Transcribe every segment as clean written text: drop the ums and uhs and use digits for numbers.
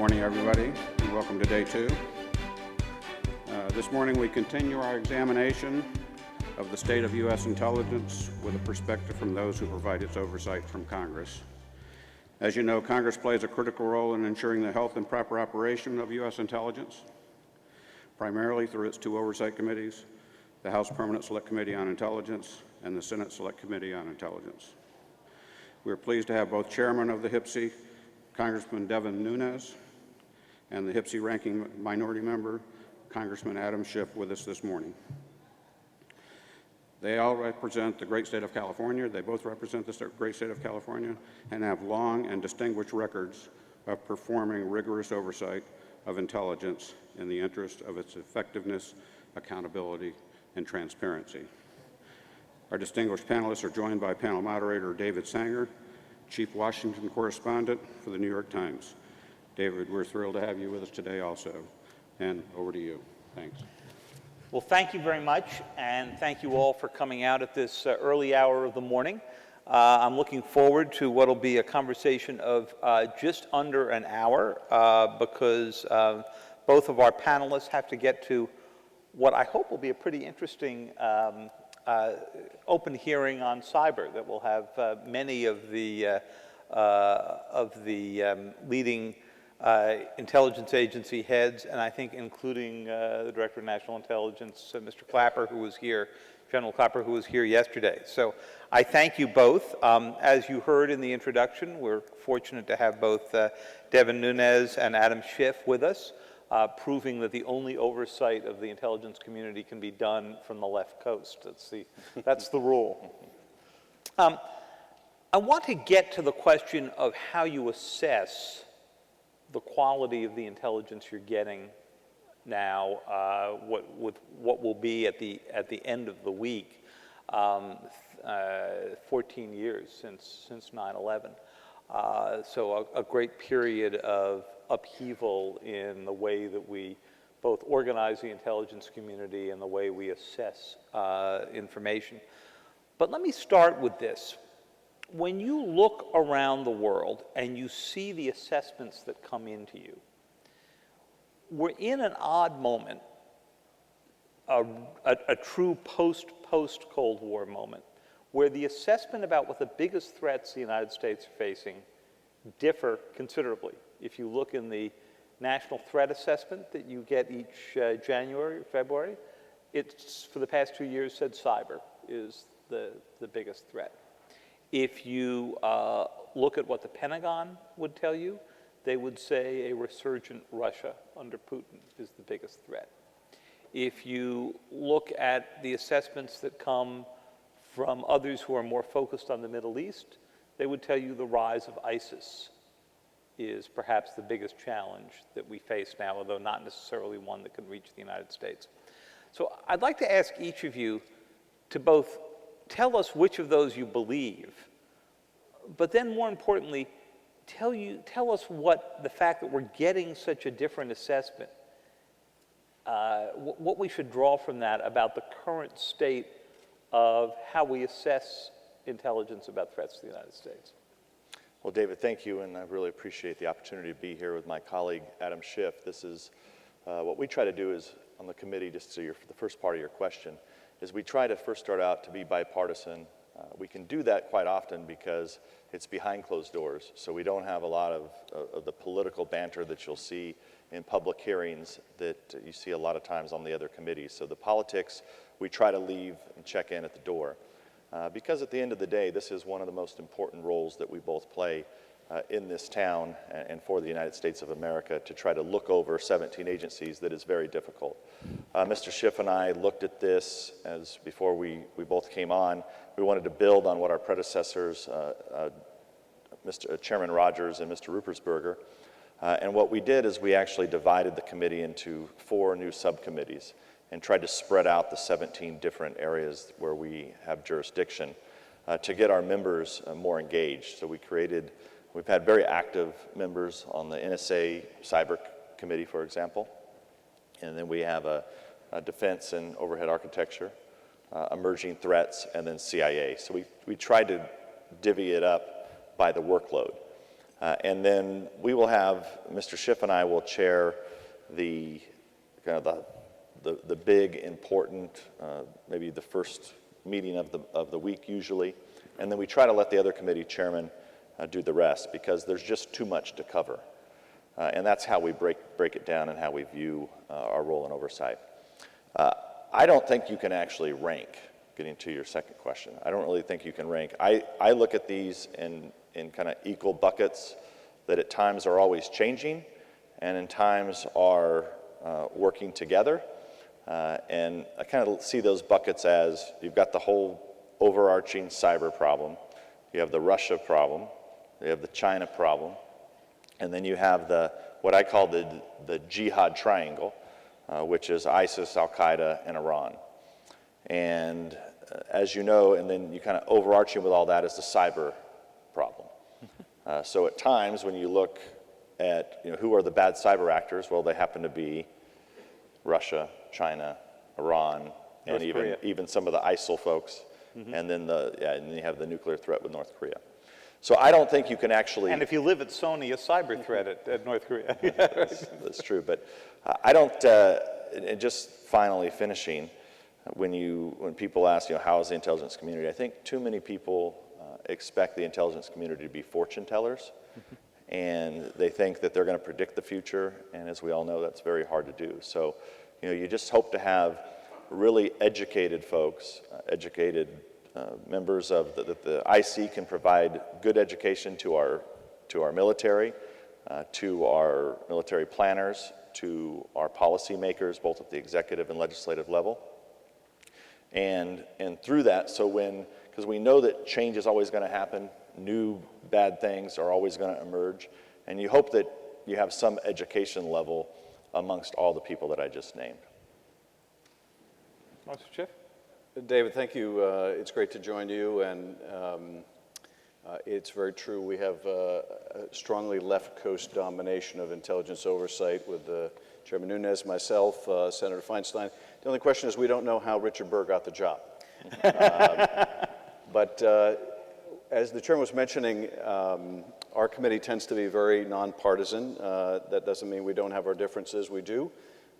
morning, everybody, and welcome to day 2. This morning we continue our examination of the state of U.S. intelligence with a perspective from those who provide its oversight from Congress. As you know, Congress plays a critical role in ensuring the health and proper operation of U.S. intelligence, primarily through its 2 oversight committees, the House Permanent Select Committee on Intelligence and the Senate Select Committee on Intelligence. We are pleased to have both Chairman of the HPSC, Congressman Devin Nunes, and the HPSC Ranking Minority Member, Congressman Adam Schiff, with us this morning. They all represent the great state of California. They both represent the great state of California and have long and distinguished records of performing rigorous oversight of intelligence in the interest of its effectiveness, accountability, and transparency. Our distinguished panelists are joined by panel moderator David Sanger, Chief Washington Correspondent for the New York Times. David, we're thrilled to have you with us today also. And over to you. Thanks. Well, thank you very much, and thank you all for coming out at this early hour of the morning. I'm looking forward to what will be a conversation of just under an hour because both of our panelists have to get to what I hope will be a pretty interesting open hearing on cyber that will have many of the leading intelligence agency heads, and I think including the Director of National Intelligence, Mr. Clapper, who was here, General Clapper, who was here yesterday. So I thank you both. As you heard in the introduction, we're fortunate to have both Devin Nunes and Adam Schiff with us, proving that the only oversight of the intelligence community can be done from the left coast. That's the rule. I want to get to the question of how you assess the quality of the intelligence you're getting now, what will be at the end of the week, 14 years since 9/11. So a great period of upheaval in the way that we both organize the intelligence community and the way we assess information. But let me start with this. When you look around the world and you see the assessments that come into you, we're in an odd moment, a true post-Cold War moment, where the assessment about what the biggest threats the United States are facing differ considerably. If you look in the National Threat Assessment that you get each January or February, it's, for the past 2 years, said cyber is the biggest threat. If you look at what the Pentagon would tell you, they would say a resurgent Russia under Putin is the biggest threat. If you look at the assessments that come from others who are more focused on the Middle East, they would tell you the rise of ISIS is perhaps the biggest challenge that we face now, although not necessarily one that can reach the United States. So I'd like to ask each of you to both tell us which of those you believe, but then more importantly, tell us what the fact that we're getting such a different assessment, what we should draw from that about the current state of how we assess intelligence about threats to the United States. Well, David, thank you, and I really appreciate the opportunity to be here with my colleague, Adam Schiff. This is what we try to do is, on the committee, just to the first part of your question, is we try to first start out to be bipartisan. We can do that quite often because it's behind closed doors, so we don't have a lot of the political banter that you'll see in public hearings that you see a lot of times on the other committees. So the politics, we try to leave and check in at the door. Because at the end of the day, this is one of the most important roles that we both play in this town and for the United States of America, to try to look over 17 agencies that is very difficult. Mr. Schiff and I looked at this as before we both came on. We wanted to build on what our predecessors, Mr. Chairman Rogers and Mr. Ruppersberger, and what we did is we actually divided the committee into 4 new subcommittees and tried to spread out the 17 different areas where we have jurisdiction to get our members more engaged. So we've had very active members on the NSA Cyber Committee, for example, and then we have a defense and overhead architecture, emerging threats, and then CIA. So we tried to divvy it up by the workload. And then we will have, Mr. Schiff and I will chair the kind of the big, important, maybe the first meeting of the week usually. And then we try to let the other committee chairmen do the rest, because there's just too much to cover. And that's how we break it down and how we view our role in oversight. I don't think you can actually rank, getting to your second question. I don't really think you can rank. I look at these in kind of equal buckets that at times are always changing and in times are working together. And I kind of see those buckets as you've got the whole overarching cyber problem, you have the Russia problem, you have the China problem, and then you have what I call the jihad triangle, which is ISIS, Al-Qaeda, and Iran. And as you know, and then you kind of overarching with all that is the cyber problem. So at times when you look at who are the bad cyber actors, well, they happen to be Russia, China, Iran, and even some of the ISIL folks, and then and then you have the nuclear threat with North Korea. So I don't think you can actually. And if you live at Sony, a cyber threat at North Korea. That's true, but I don't. And just finally finishing, when people ask, how is the intelligence community? I think too many people expect the intelligence community to be fortune tellers, and they think that they're going to predict the future. And as we all know, that's very hard to do. So, you just hope to have really educated folks, educated members of the IC can provide good education to our military, to our military planners, to our policymakers, both at the executive and legislative level. And through that, because we know that change is always going to happen, new bad things are always going to emerge, and you hope that you have some education level amongst all the people that I just named. Mr. Schiff? David, thank you. It's great to join you, and it's very true. We have a strongly left coast domination of intelligence oversight with Chairman Nunes, myself, Senator Feinstein. The only question is we don't know how Richard Burr got the job. But as the chairman was mentioning, our committee tends to be very nonpartisan. That doesn't mean we don't have our differences. We do.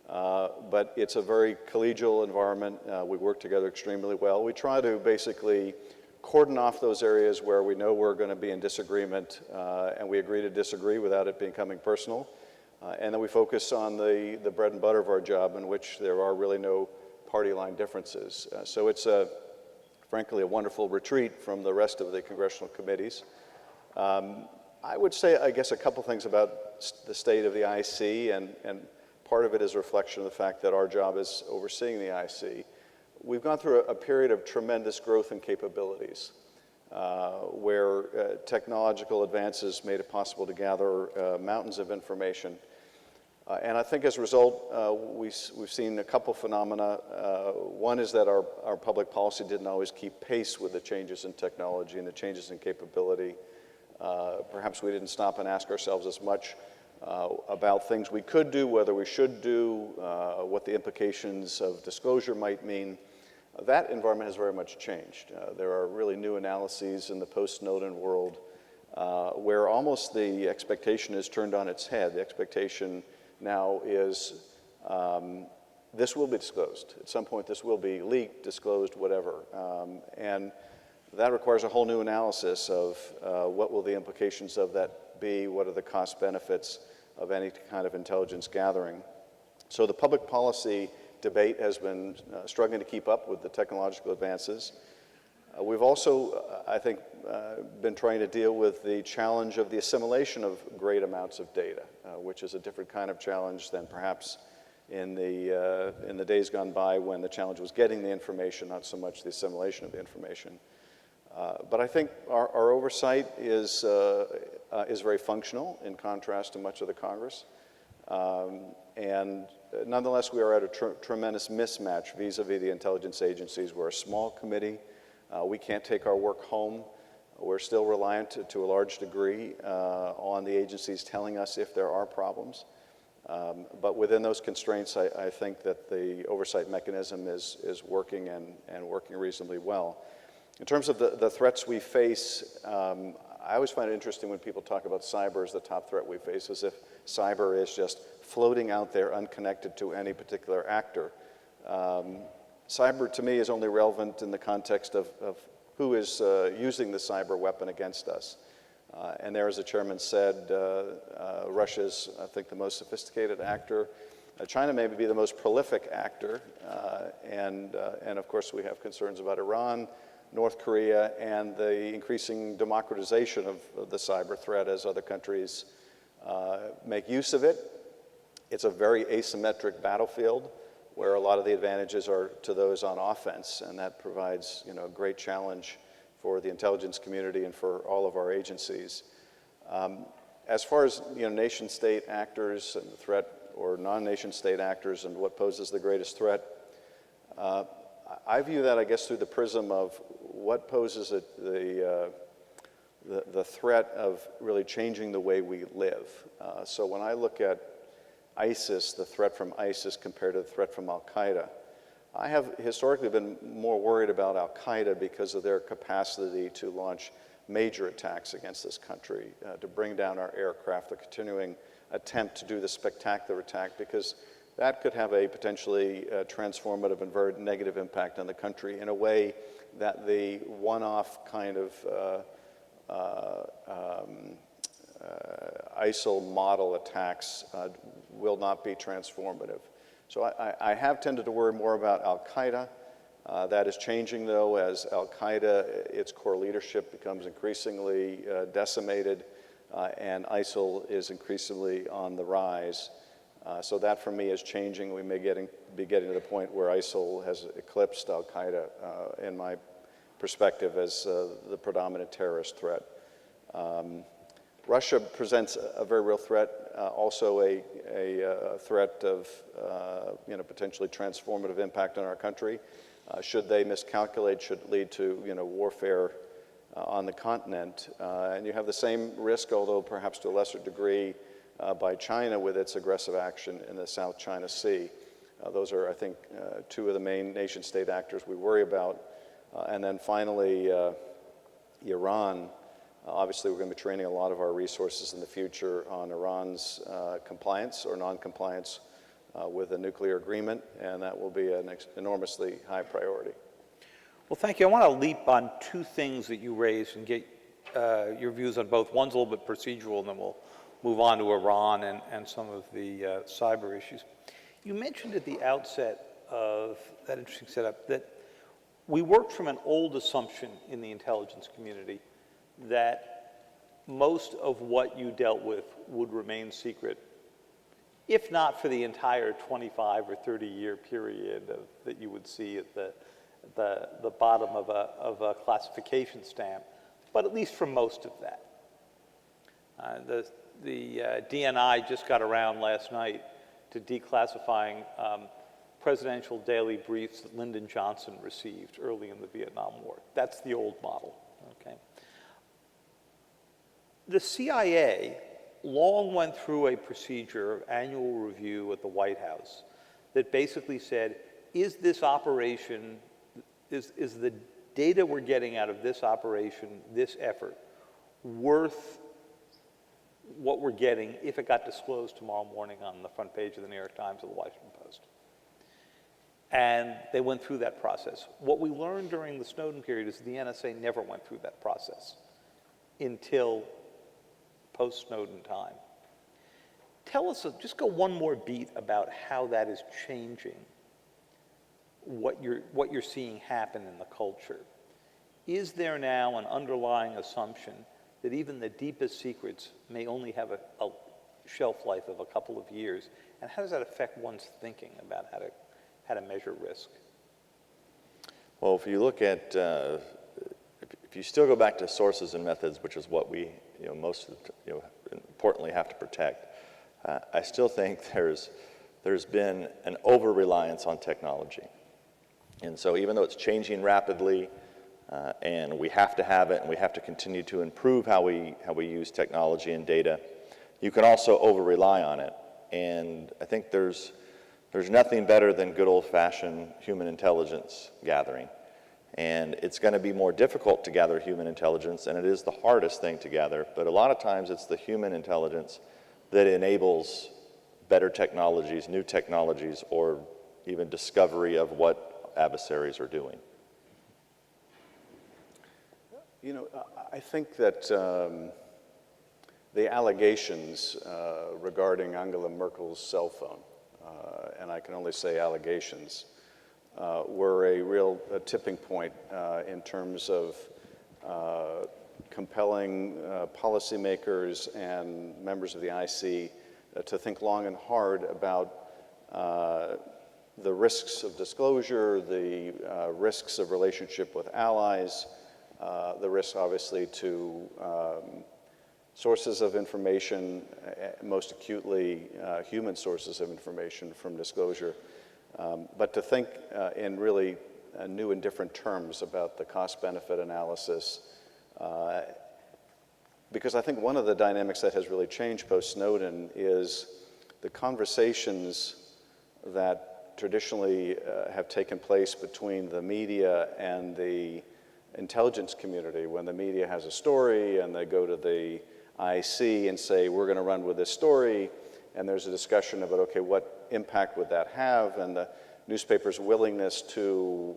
But it's a very collegial environment. We work together extremely well. We try to basically cordon off those areas where we know we're going to be in disagreement, and we agree to disagree without it becoming personal. And then we focus on the bread and butter of our job, in which there are really no party line differences. So it's frankly a wonderful retreat from the rest of the congressional committees. I would say, I guess, a couple things about the state of the IC, and part of it is a reflection of the fact that our job is overseeing the IC. We've gone through a period of tremendous growth and capabilities, where technological advances made it possible to gather mountains of information. And I think as a result, we've seen a couple phenomena. One is that our public policy didn't always keep pace with the changes in technology and the changes in capability. Perhaps we didn't stop and ask ourselves as much about things we could do, whether we should do, what the implications of disclosure might mean. That environment has very much changed. There are really new analyses in the post-Snowden world where almost the expectation is turned on its head. The expectation now is this will be disclosed. At some point this will be leaked, disclosed, whatever. And that requires a whole new analysis of what will the implications of that be, what are the cost benefits of any kind of intelligence gathering. So the public policy debate has been struggling to keep up with the technological advances. We've also, I think, been trying to deal with the challenge of the assimilation of great amounts of data, which is a different kind of challenge than perhaps in the days gone by, when the challenge was getting the information, not so much the assimilation of the information. But I think our oversight is very functional in contrast to much of the Congress. And nonetheless, we are at a tremendous mismatch vis-a-vis the intelligence agencies. We're a small committee. We can't take our work home. We're still reliant to a large degree on the agencies telling us if there are problems. But within those constraints, I think that the oversight mechanism is working and working reasonably well. In terms of the threats we face, I always find it interesting when people talk about cyber as the top threat we face, as if cyber is just floating out there unconnected to any particular actor. Cyber, to me, is only relevant in the context of who is using the cyber weapon against us. And there, as the chairman said, Russia's, I think, the most sophisticated actor. China may be the most prolific actor. And of course, we have concerns about Iran, North Korea, and the increasing democratization of the cyber threat as other countries make use of it. It's a very asymmetric battlefield where a lot of the advantages are to those on offense, and that provides, a great challenge for the intelligence community and for all of our agencies. As far as, nation-state actors and the threat, or non-nation-state actors and what poses the greatest threat, I view that, I guess, through the prism of what poses the threat of really changing the way we live. So when I look at ISIS, the threat from ISIS compared to the threat from Al-Qaeda, I have historically been more worried about Al-Qaeda because of their capacity to launch major attacks against this country, to bring down our aircraft, the continuing attempt to do the spectacular attack, because that could have a potentially transformative and very negative impact on the country in a way that the one-off kind of ISIL model attacks will not be transformative. So I have tended to worry more about Al-Qaeda. That is changing, though, as Al-Qaeda, its core leadership becomes increasingly decimated, and ISIL is increasingly on the rise. So that, for me, is changing. We may be getting to the point where ISIL has eclipsed Al-Qaeda, in my perspective, as the predominant terrorist threat. Russia presents a very real threat, also a threat of potentially transformative impact on our country. Should they miscalculate, should lead to warfare on the continent. And you have the same risk, although perhaps to a lesser degree, by China with its aggressive action in the South China Sea. Those are, I think, two of the main nation-state actors we worry about. And then finally, Iran. Obviously, we're going to be training a lot of our resources in the future on Iran's compliance or non-compliance with the nuclear agreement, and that will be an enormously high priority. Well, thank you. I want to leap on two things that you raised and get your views on both. One's a little bit procedural, and then we'll move on to Iran and some of the cyber issues. You mentioned at the outset of that interesting setup that we worked from an old assumption in the intelligence community that most of what you dealt with would remain secret, if not for the entire 25 or 30-year period that you would see at the bottom of a classification stamp, but at least for most of that. The DNI just got around last night to declassifying presidential daily briefs that Lyndon Johnson received early in the Vietnam War. That's the old model, okay? The CIA long went through a procedure of annual review at the White House that basically said, is this operation, is the data we're getting out of this operation, this effort, worth what we're getting if it got disclosed tomorrow morning on the front page of the New York Times or the Washington Post? And they went through that process. What we learned during the Snowden period is the NSA never went through that process until post-Snowden time. Tell us, just go one more beat about how that is changing what you're seeing happen in the culture. Is there now an underlying assumption that even the deepest secrets may only have a shelf life of a couple of years? And how does that affect one's thinking about how to measure risk? Well, if you look at, if you still go back to sources and methods, which is what we, most importantly have to protect, I still think there's been an over-reliance on technology. And so even though it's changing rapidly, and we have to have it, and we have to continue to improve how we use technology and data, you can also over-rely on it. And I think there's nothing better than good old-fashioned human intelligence gathering. And it's going to be more difficult to gather human intelligence, and it is the hardest thing to gather, but a lot of times it's the human intelligence that enables better technologies, new technologies, or even discovery of what adversaries are doing. You know, I think that the allegations regarding Angela Merkel's cell phone, and I can only say allegations, were a real tipping point in terms of compelling policymakers and members of the IC to think long and hard about the risks of disclosure, the risks of relationship with allies, the risks obviously to sources of information, most acutely human sources of information from disclosure, but to think in really new and different terms about the cost-benefit analysis. Because I think one of the dynamics that has really changed post-Snowden is the conversations that traditionally have taken place between the media and the intelligence community. When the media has a story and they go to the IC and say, we're going to run with this story, and there's a discussion about, okay, what impact would that have, and the newspaper's willingness to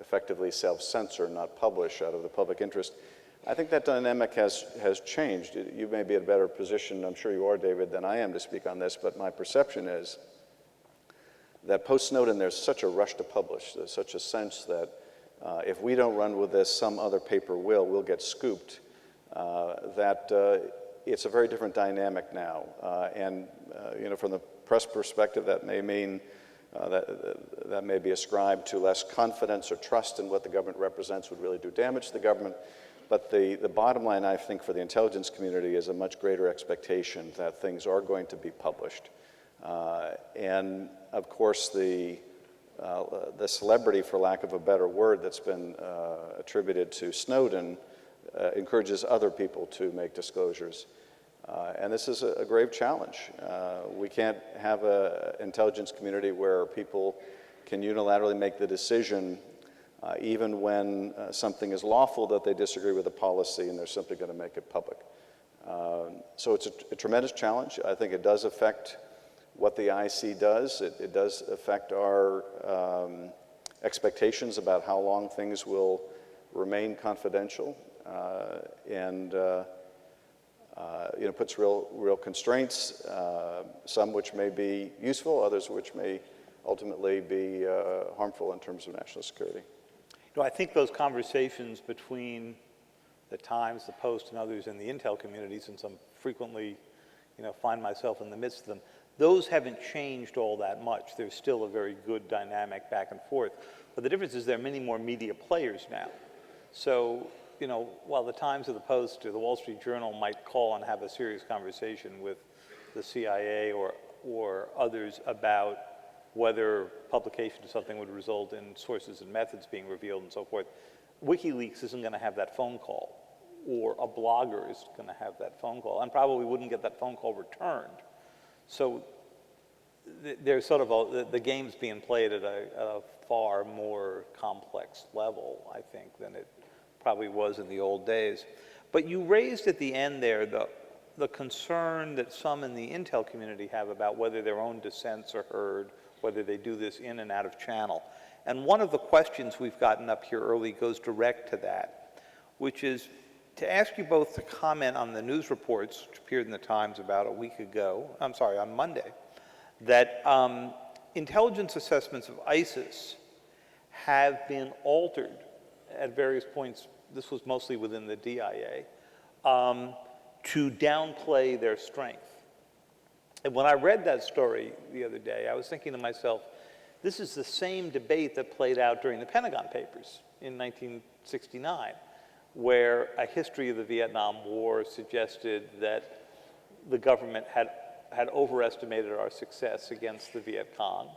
effectively self-censor, not publish out of the public interest. I think that dynamic has changed. You may be in a better position, I'm sure you are, David, than I am to speak on this, but my perception is that post-Snowden there's such a rush to publish. There's such a sense that if we don't run with this, some other paper will. We'll get scooped. That it's a very different dynamic now. And you know, from the press perspective, that may mean that may be ascribed to less confidence or trust in what the government represents would really do damage to the government. But the bottom line, I think, for the intelligence community is a much greater expectation that things are going to be published. And of course, the celebrity, for lack of a better word, that's been attributed to Snowden encourages other people to make disclosures. And this is a grave challenge. We can't have an intelligence community where people can unilaterally make the decision even when something is lawful that they disagree with the policy and they're simply going to make it public. So it's a tremendous challenge. I think it does affect what the IC does. It does affect our expectations about how long things will remain confidential, and you know, puts real constraints, some which may be useful, others which may ultimately be harmful in terms of national security. You know, I think those conversations between the Times, the Post, and others in the intel community, since I'm frequently, you know, find myself in the midst of them, those haven't changed all that much. There's still a very good dynamic back and forth. But the difference is there are many more media players now. So, you know, while the Times or the Post or the Wall Street Journal might call and have a serious conversation with the CIA or others about whether publication of something would result in sources and methods being revealed and so forth, WikiLeaks isn't going to have that phone call, or a blogger is going to have that phone call, and probably wouldn't get that phone call returned. So there's sort of the game's being played at a far more complex level, I think, than it probably was in the old days. But you raised at the end there the concern that some in the intel community have about whether their own dissents are heard, whether they do this in and out of channel. And one of the questions we've gotten up here early goes direct to that, which is to ask you both to comment on the news reports, which appeared in the Times about a week ago, on Monday, that intelligence assessments of ISIS have been altered at various points. This was mostly within the DIA, to downplay their strength. And when I read that story the other day, I was thinking to myself, this is the same debate that played out during the Pentagon Papers in 1969, where a history of the Vietnam War suggested that the government had overestimated our success against the Viet Cong,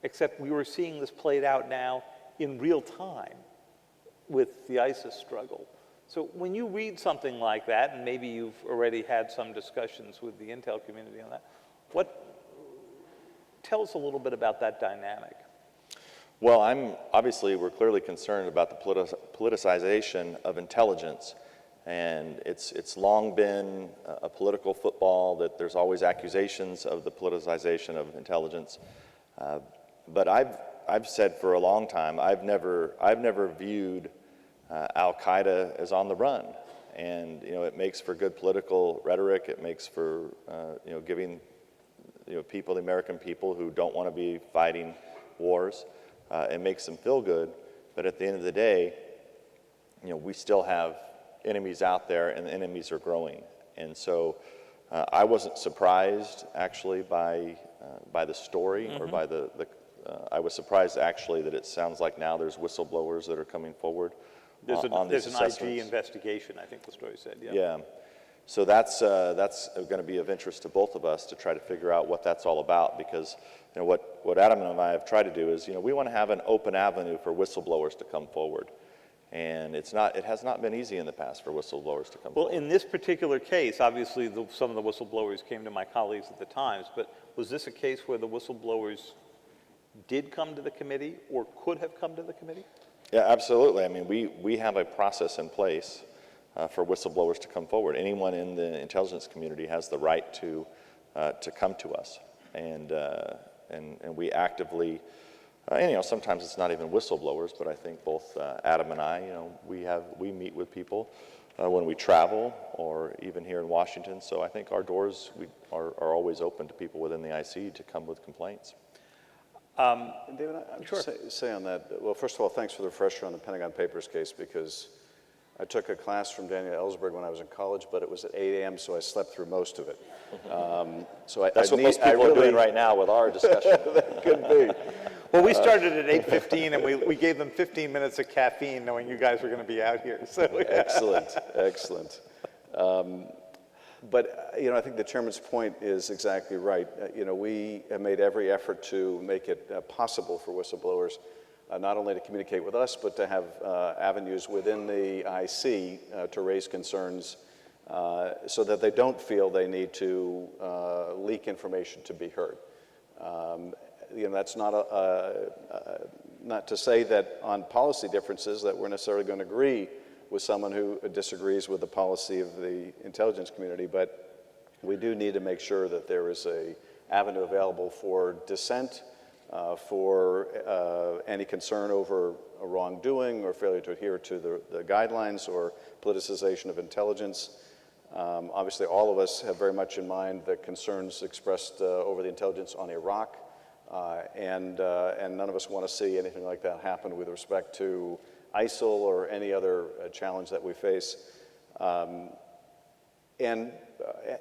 except we were seeing this played out now in real time with the ISIS struggle. So when you read something like that, and maybe you've already had some discussions with the intel community on that, tell us a little bit about that dynamic. Well, obviously, we're clearly concerned about the politicization of intelligence. And it's long been a political football that there's always accusations of the politicization of intelligence. But I've said for a long time, I've never viewed Al-Qaeda as on the run. And, it makes for good political rhetoric. It makes for, giving, people, the American people who don't want to be fighting wars, it makes them feel good. But at the end of the day, we still have enemies out there, and the enemies are growing. And so I wasn't surprised, actually, by the story or by I was surprised, actually, that it sounds like now there's whistleblowers that are coming forward on these assessments. There's an IG investigation, I think the story said, yeah. Yeah. So that's going to be of interest to both of us to try to figure out what that's all about, because what Adam and I have tried to do is, we want to have an open avenue for whistleblowers to come forward. And it has not been easy in the past for whistleblowers to come forward. Well, in this particular case, obviously some of the whistleblowers came to my colleagues at the Times, but was this a case where the whistleblowers did come to the committee or could have come to the committee? Yeah, absolutely. I mean, we have a process in place for whistleblowers to come forward. Anyone in the intelligence community has the right to come to us, and we actively. Sometimes it's not even whistleblowers, but I think both Adam and I, we meet with people when we travel or even here in Washington. So I think our doors are always open to people within the IC to come with complaints. David, I would Sure. say on that, well, first of all, thanks for the refresher on the Pentagon Papers case, because I took a class from Daniel Ellsberg when I was in college, but it was at 8 a.m., so I slept through most of it. That's what most people are doing right now with our discussion. That could be. Well, we started at 8:15, and we gave them 15 minutes of caffeine, knowing you guys were going to be out here. So Excellent, excellent. But, I think the chairman's point is exactly right. We have made every effort to make it possible for whistleblowers not only to communicate with us, but to have avenues within the IC to raise concerns so that they don't feel they need to leak information to be heard. That's not to say that on policy differences that we're necessarily going to agree with someone who disagrees with the policy of the intelligence community, but we do need to make sure that there is an avenue available for dissent, for any concern over a wrongdoing or failure to adhere to the guidelines or politicization of intelligence. Obviously, all of us have very much in mind the concerns expressed over the intelligence on Iraq, and none of us want to see anything like that happen with respect to ISIL or any other challenge that we face. And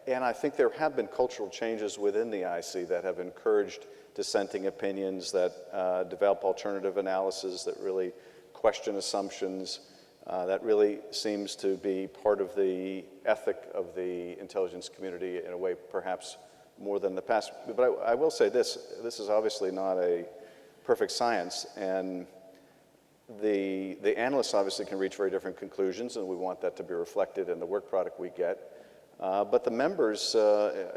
I think there have been cultural changes within the IC that have encouraged dissenting opinions, that develop alternative analysis, that really question assumptions, that really seems to be part of the ethic of the intelligence community in a way perhaps more than the past. But I will say this is obviously not a perfect science, and the analysts obviously can reach very different conclusions, and we want that to be reflected in the work product we get. But the members'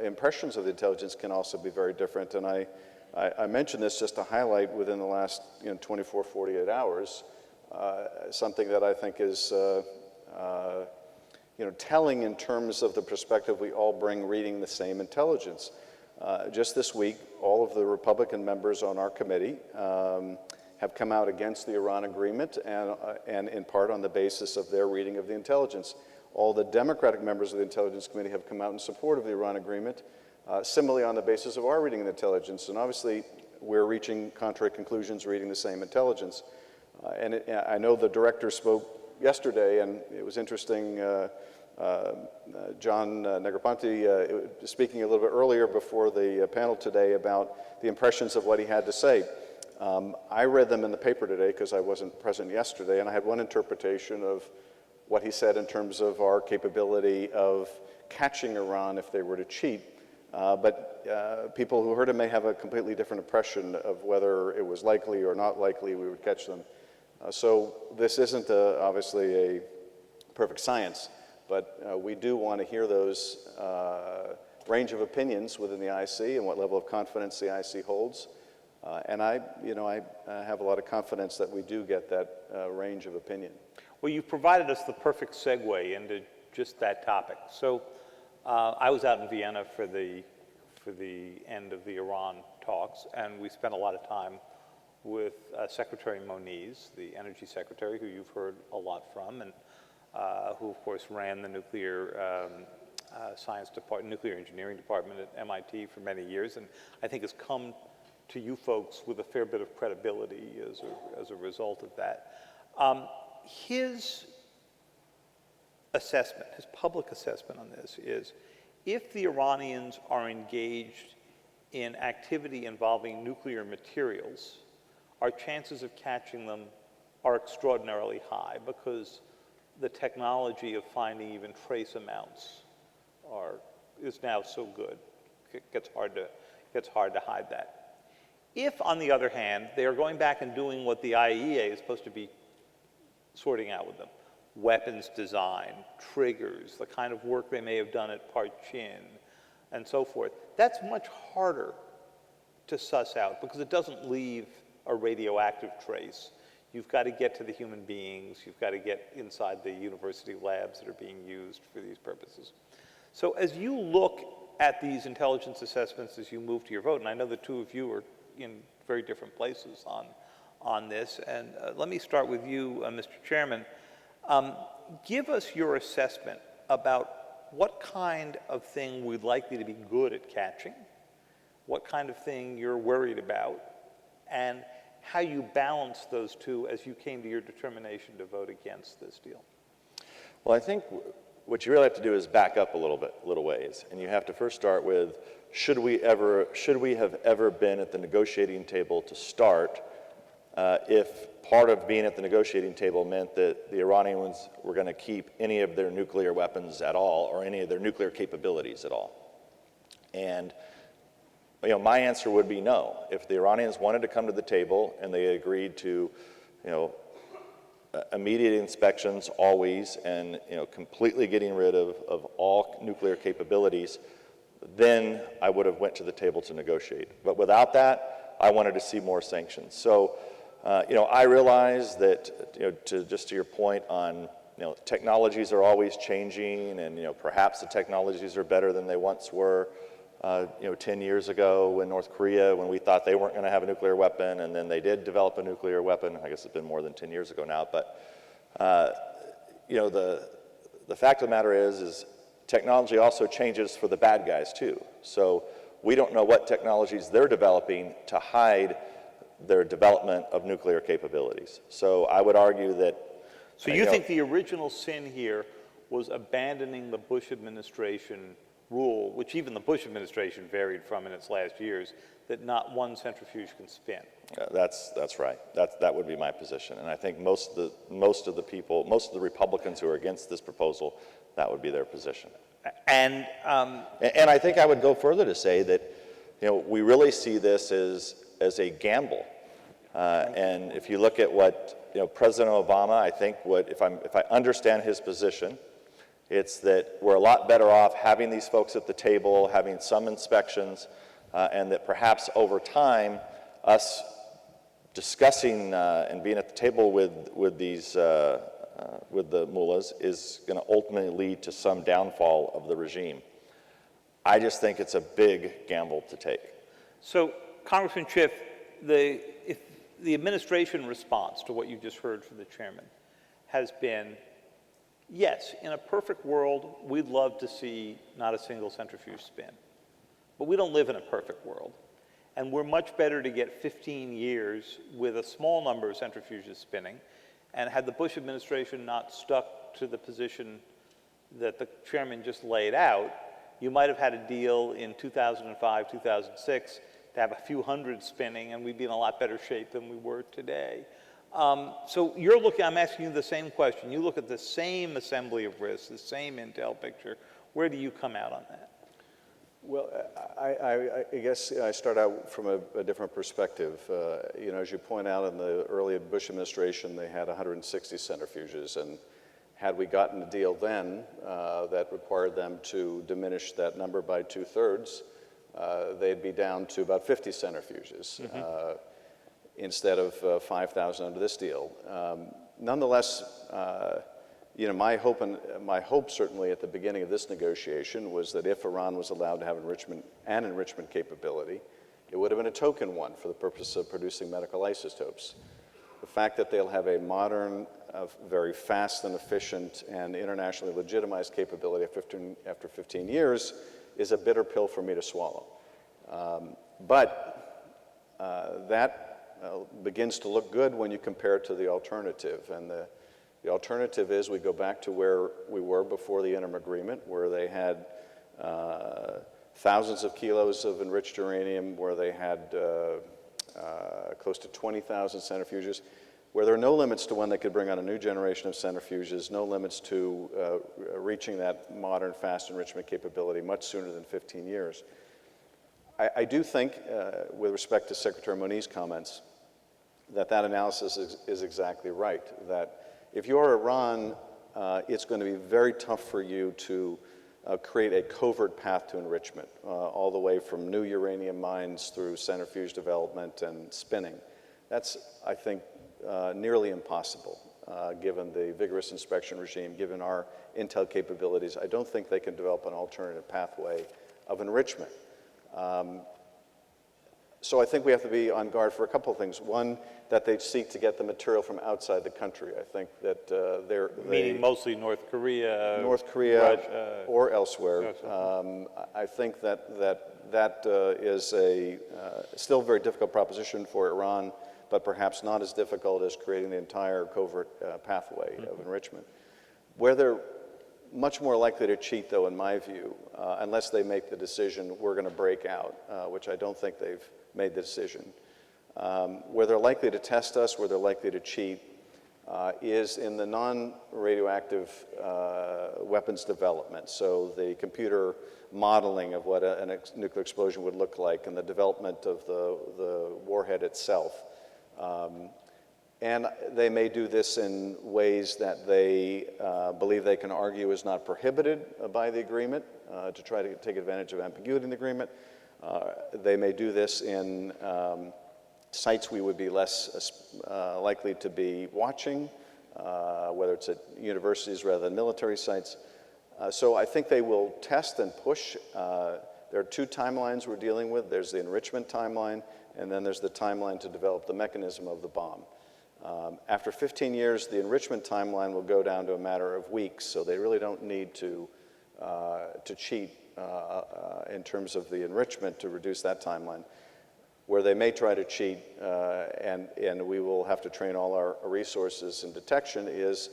impressions of the intelligence can also be very different, and I mention this just to highlight within the last 24, 48 hours, something that I think is telling in terms of the perspective we all bring reading the same intelligence. Just this week, all of the Republican members on our committee have come out against the Iran agreement, and in part on the basis of their reading of the intelligence. All the Democratic members of the Intelligence Committee have come out in support of the Iran agreement, similarly on the basis of our reading of the intelligence. And obviously, we're reaching contrary conclusions reading the same intelligence. I know the director spoke yesterday, and it was interesting, John Negroponte speaking a little bit earlier before the panel today about the impressions of what he had to say. I read them in the paper today because I wasn't present yesterday, and I had one interpretation of what he said in terms of our capability of catching Iran if they were to cheat. But people who heard him may have a completely different impression of whether it was likely or not likely we would catch them. So this isn't obviously a perfect science, but we do want to hear those range of opinions within the IC and what level of confidence the IC holds. And I have a lot of confidence that we do get that range of opinion. Well, you've provided us the perfect segue into just that topic. So I was out in Vienna for the end of the Iran talks, and we spent a lot of time with Secretary Moniz, the Energy Secretary, who you've heard a lot from, and who, of course, ran the nuclear nuclear engineering department at MIT for many years, and I think has come to you folks with a fair bit of credibility as a result of that. His assessment, his public assessment on this is, if the Iranians are engaged in activity involving nuclear materials, our chances of catching them are extraordinarily high because the technology of finding even trace amounts is now so good. It gets hard to hide that. If, on the other hand, they are going back and doing what the IAEA is supposed to be sorting out with them, weapons design, triggers, the kind of work they may have done at Parchin, and so forth, that's much harder to suss out because it doesn't leave a radioactive trace. You've got to get to the human beings. You've got to get inside the university labs that are being used for these purposes. So as you look at these intelligence assessments as you move to your vote, and I know the two of you are in very different places on this, and let me start with you, Mr. Chairman. Give us your assessment about what kind of thing we're likely to be good at catching, what kind of thing you're worried about, and how you balance those two as you came to your determination to vote against this deal. Well, I think what you really have to do is back up a little ways, and you have to first start with, should we have ever been at the negotiating table to start if part of being at the negotiating table meant that the Iranians were going to keep any of their nuclear weapons at all or any of their nuclear capabilities at all? And my answer would be no. If the Iranians wanted to come to the table and they agreed to, immediate inspections always and, completely getting rid of all nuclear capabilities, then I would have went to the table to negotiate. But without that, I wanted to see more sanctions. So, I realize that, to your point on, technologies are always changing, and, perhaps the technologies are better than they once were. 10 years ago when North Korea, when we thought they weren't going to have a nuclear weapon, and then they did develop a nuclear weapon. I guess it's been more than 10 years ago now. But, the fact of the matter is technology also changes for the bad guys too. So we don't know what technologies they're developing to hide their development of nuclear capabilities. So I would argue that... So you think the original sin here was abandoning the Bush administration rule, which even the Bush administration varied from in its last years, that not one centrifuge can spin? That's right. That would be my position. And I think most of the Republicans who are against this proposal, that would be their position. And I think I would go further to say that, we really see this as a gamble. And if you look at what, President Obama, I think if I understand his position, it's that we're a lot better off having these folks at the table, having some inspections, and that perhaps over time, us discussing and being at the table with these with the mullahs is going to ultimately lead to some downfall of the regime. I just think it's a big gamble to take. So, Congressman Schiff, if the administration response to what you just heard from the chairman has been, yes, in a perfect world, we'd love to see not a single centrifuge spin. But we don't live in a perfect world. And we're much better to get 15 years with a small number of centrifuges spinning. And had the Bush administration not stuck to the position that the chairman just laid out, you might have had a deal in 2005, 2006 to have a few hundred spinning, and we'd be in a lot better shape than we were today. So I'm asking you the same question. You look at the same assembly of risks, the same intel picture. Where do you come out on that? Well, I guess I start out from a different perspective. As you point out, in the early Bush administration, they had 160 centrifuges, and had we gotten a deal then that required them to diminish that number by 2/3, they'd be down to about 50 centrifuges instead of 5,000 under this deal. Nonetheless, you know, my hope certainly at the beginning of this negotiation was that if Iran was allowed to have an enrichment capability, it would have been a token one for the purpose of producing medical isotopes. The fact that they'll have a modern, very fast and efficient and internationally legitimized capability after 15 years is a bitter pill for me to swallow. But that begins to look good when you compare it to the alternative. And the alternative is we go back to where we were before the interim agreement, where they had thousands of kilos of enriched uranium, where they had close to 20,000 centrifuges, where there are no limits to when they could bring on a new generation of centrifuges, no limits to reaching that modern fast enrichment capability much sooner than 15 years. I do think, with respect to Secretary Moniz' comments, that analysis is exactly right, that if you're Iran, it's going to be very tough for you to create a covert path to enrichment, all the way from new uranium mines through centrifuge development and spinning. That's, I think, nearly impossible, given the vigorous inspection regime, given our intel capabilities. I don't think they can develop an alternative pathway of enrichment. So I think we have to be on guard for a couple of things. One, that they seek to get the material from outside the country. I think that Meaning mostly North Korea, Russia, or elsewhere. I think that is a still very difficult proposition for Iran, but perhaps not as difficult as creating the entire covert pathway of enrichment. Where they're much more likely to cheat, though, in my view, unless they make the decision, we're going to break out, which I don't think they've made the decision. Where they're likely to test us, where they're likely to cheat, is in the non-radioactive weapons development. So the computer modeling of what a nuclear explosion would look like and the development of the warhead itself. And they may do this in ways that they believe they can argue is not prohibited by the agreement to try to take advantage of ambiguity in the agreement. They may do this in sites we would be less likely to be watching, whether it's at universities rather than military sites. So I think they will test and push. There are two timelines we're dealing with. There's the enrichment timeline, and then there's the timeline to develop the mechanism of the bomb. After 15 years, the enrichment timeline will go down to a matter of weeks, so they really don't need to cheat in terms of the enrichment to reduce that timeline. Where they may try to cheat, and we will have to train all our resources in detection, is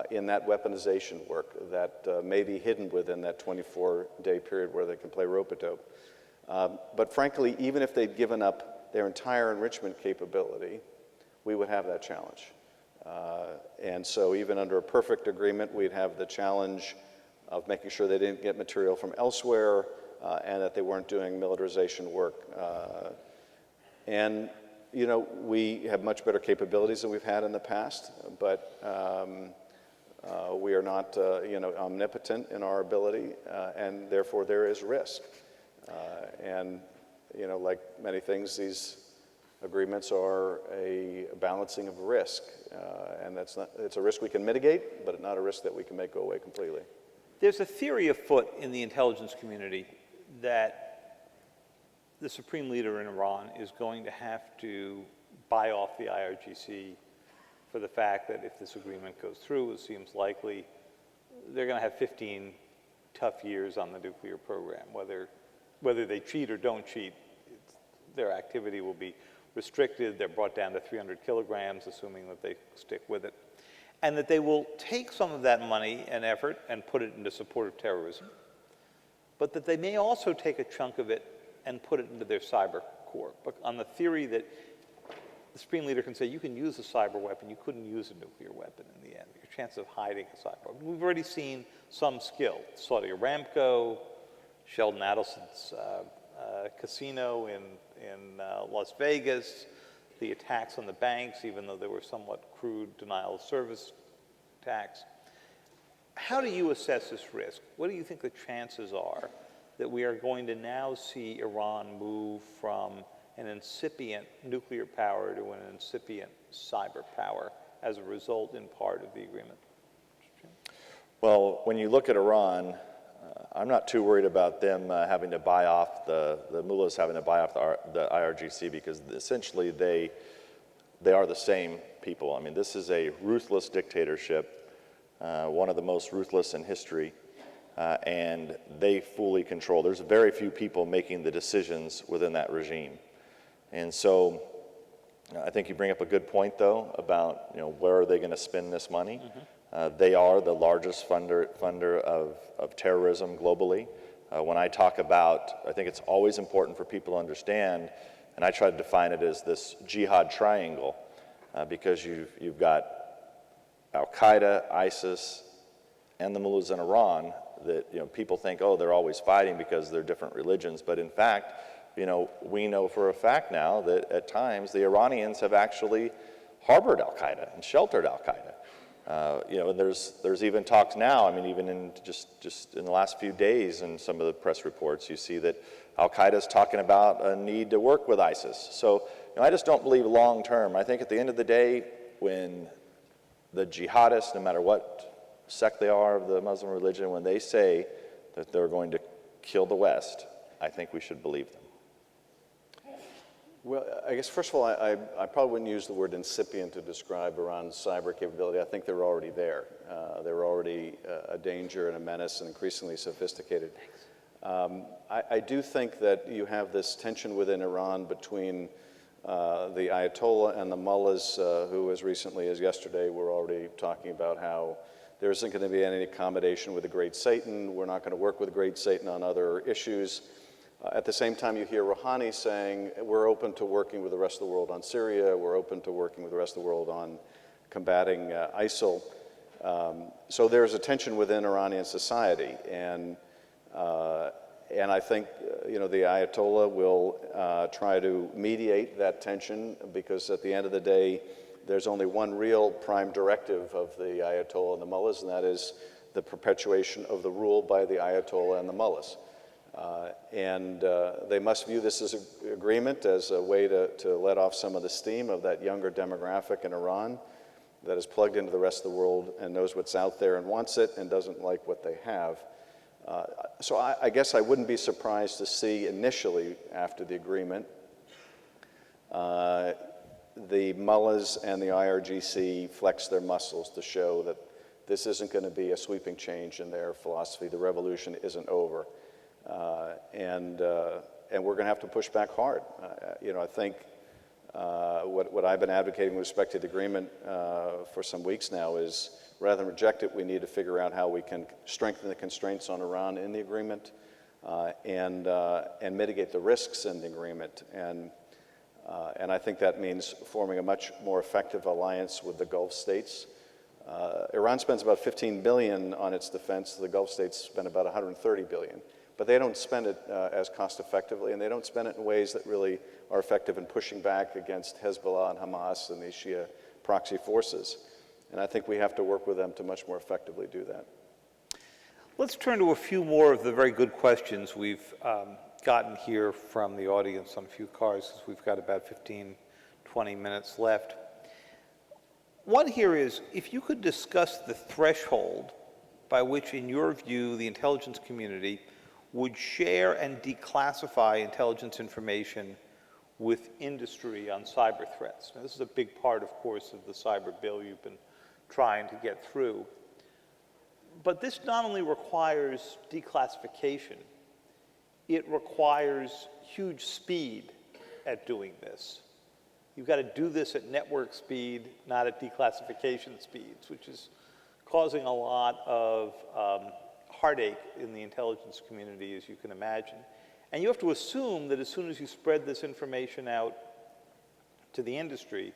in that weaponization work that may be hidden within that 24-day period where they can play rope-a-dope. But frankly, even if they'd given up their entire enrichment capability, we would have that challenge. And so even under a perfect agreement, we'd have the challenge of making sure they didn't get material from elsewhere and that they weren't doing militarization work. And, you know, we have much better capabilities than we've had in the past, but we are not, you know, omnipotent in our ability, and therefore there is risk. And, you know, like many things, these agreements are a balancing of risk, and it's a risk we can mitigate, but not a risk that we can make go away completely. There's a theory afoot in the intelligence community that the supreme leader in Iran is going to have to buy off the IRGC for the fact that if this agreement goes through, it seems likely, they're going to have 15 tough years on the nuclear program. Whether they cheat or don't cheat, their activity will be restricted. They're brought down to 300 kilograms, assuming that they stick with it. And that they will take some of that money and effort and put it into support of terrorism, but that they may also take a chunk of it and put it into their cyber core, but on the theory that the supreme leader can say, you can use a cyber weapon, you couldn't use a nuclear weapon in the end. Your chance of hiding a cyber weapon. We've already seen some skill. Saudi Aramco, Sheldon Adelson's casino in Las Vegas, the attacks on the banks, even though they were somewhat crude denial of service attacks. How do you assess this risk? What do you think the chances are that we are going to now see Iran move from an incipient nuclear power to an incipient cyber power as a result, in part, of the agreement? Well, when you look at Iran, I'm not too worried about them having to buy off the mullahs having to buy off the IRGC, because essentially they are the same people. I mean, this is a ruthless dictatorship, one of the most ruthless in history, and they fully control. There's very few people making the decisions within that regime. And so I think you bring up a good point, though, about where are they going to spend this money? They are the largest funder of terrorism globally. When I talk about, I think it's always important for people to understand, and I try to define it as this jihad triangle, because you've got Al-Qaeda, ISIS, and the mullahs in Iran that people think, oh, they're always fighting because they're different religions. But in fact, we know for a fact now that at times the Iranians have actually harbored Al-Qaeda and sheltered Al-Qaeda. And there's even talks now, I mean, even in just in the last few days in some of the press reports, you see that Al-Qaeda is talking about a need to work with ISIS. So I just don't believe long term. I think at the end of the day, when the jihadists, no matter what sect they are of the Muslim religion, when they say that they're going to kill the West, I think we should believe them. Well, I guess, first of all, I probably wouldn't use the word incipient to describe Iran's cyber capability. I think they're already there. They're already a danger and a menace and increasingly sophisticated. I do think that you have this tension within Iran between the Ayatollah and the mullahs, who as recently as yesterday were already talking about how there isn't going to be any accommodation with the great Satan. We're not going to work with the great Satan on other issues. At the same time, you hear Rouhani saying, we're open to working with the rest of the world on Syria, we're open to working with the rest of the world on combating ISIL. So there's a tension within Iranian society, and I think the Ayatollah will try to mediate that tension, because at the end of the day, there's only one real prime directive of the Ayatollah and the mullahs, and that is the perpetuation of the rule by the Ayatollah and the mullahs. They must view this as an agreement as a way to let off some of the steam of that younger demographic in Iran that is plugged into the rest of the world and knows what's out there and wants it and doesn't like what they have. So I guess I wouldn't be surprised to see initially after the agreement the mullahs and the IRGC flex their muscles to show that this isn't going to be a sweeping change in their philosophy. The revolution isn't over. And we're going to have to push back hard. I think what I've been advocating with respect to the agreement for some weeks now is, rather than reject it, we need to figure out how we can strengthen the constraints on Iran in the agreement and mitigate the risks in the agreement. And I think that means forming a much more effective alliance with the Gulf states. Iran spends about $15 billion on its defense. The Gulf states spend about $130 billion. But they don't spend it as cost effectively, and they don't spend it in ways that really are effective in pushing back against Hezbollah and Hamas and the Shia proxy forces. And I think we have to work with them to much more effectively do that. Let's turn to a few more of the very good questions we've gotten here from the audience on a few cards, because we've got about 15, 20 minutes left. One here is, if you could discuss the threshold by which, in your view, the intelligence community would share and declassify intelligence information with industry on cyber threats. Now, this is a big part, of course, of the cyber bill you've been trying to get through. But this not only requires declassification, it requires huge speed at doing this. You've got to do this at network speed, not at declassification speeds, which is causing a lot of heartache in the intelligence community, as you can imagine. And you have to assume that as soon as you spread this information out to the industry,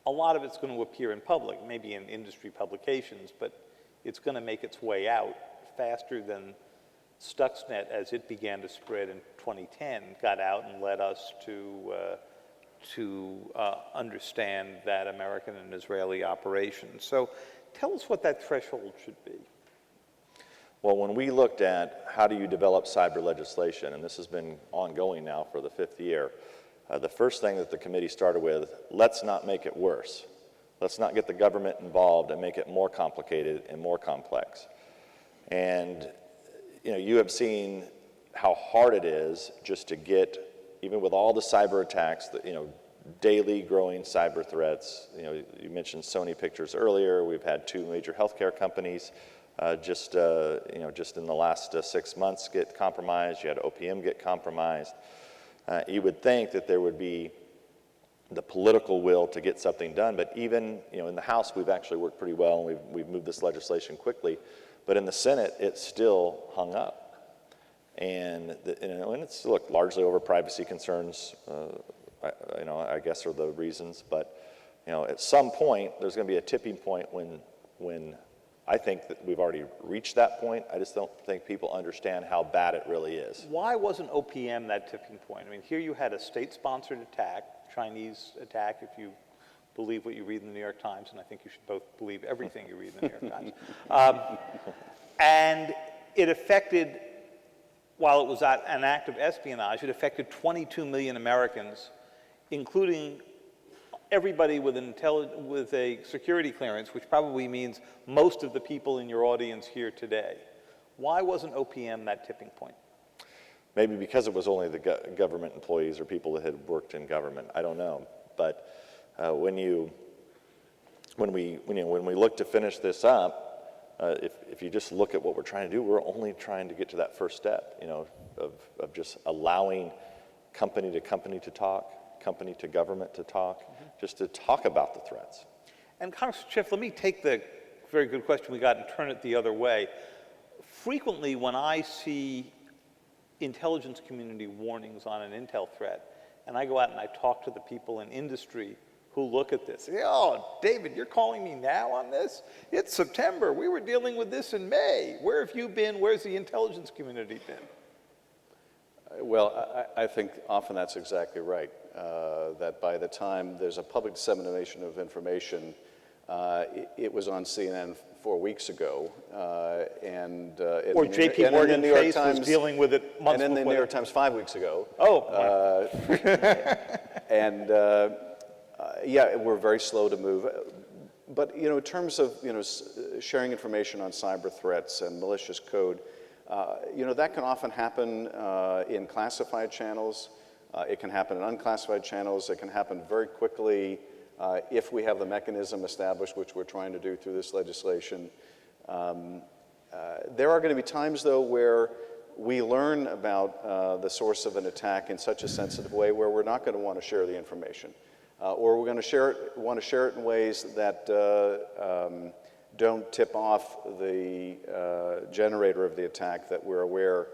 a lot of it's going to appear in public, maybe in industry publications, but it's going to make its way out faster than Stuxnet, as it began to spread in 2010, got out and led us to understand that American and Israeli operation. So tell us what that threshold should be. Well, when we looked at how do you develop cyber legislation, and this has been ongoing now for the 5th year, the first thing that the committee started with, let's not make it worse. Let's not get the government involved and make it more complicated and more complex. And you have seen how hard it is just to get, even with all the cyber attacks, daily growing cyber threats. You mentioned Sony Pictures earlier. We've had 2 major healthcare companies just in the last 6 months get compromised. You had OPM get compromised. You would think that there would be the political will to get something done, but even in the House we've actually worked pretty well, and we've moved this legislation quickly. But in the Senate, it's still hung up, and it's largely over privacy concerns. I guess are the reasons. But at some point there's going to be a tipping point when I think that we've already reached that point. I just don't think people understand how bad it really is. Why wasn't OPM that tipping point? I mean, here you had a state-sponsored attack, Chinese attack, if you believe what you read in the New York Times, and I think you should both believe everything you read in the New York Times. And it affected, while it was an act of espionage, it affected 22 million Americans, including everybody with a security clearance, which probably means most of the people in your audience here today. Why wasn't OPM that tipping point? Maybe because it was only the government employees or people that had worked in government. I don't know. But when we look to finish this up, if you just look at what we're trying to do, we're only trying to get to that first step, of just allowing company to talk, company to government to talk, just to talk about the threats. And Congressman Schiff, let me take the very good question we got and turn it the other way. Frequently, when I see intelligence community warnings on an intel threat, and I go out and I talk to the people in industry who look at this, say, oh, David, you're calling me now on this? It's September. We were dealing with this in May. Where have you been? Where's the intelligence community been? Well, I think often that's exactly right, that by the time there's a public dissemination of information, it was on CNN 4 weeks ago, or J.P. Morgan Chase was dealing with it months before. And in the New York Times 5 weeks ago. Oh. Yeah, we're very slow to move. But, in terms of, sharing information on cyber threats and malicious code, that can often happen in classified channels. It can happen in unclassified channels. It can happen very quickly if we have the mechanism established, which we're trying to do through this legislation. There are going to be times, though, where we learn about the source of an attack in such a sensitive way where we're not going to want to share the information. Or we're going to want to share it in ways that don't tip off the generator of the attack, that we're aware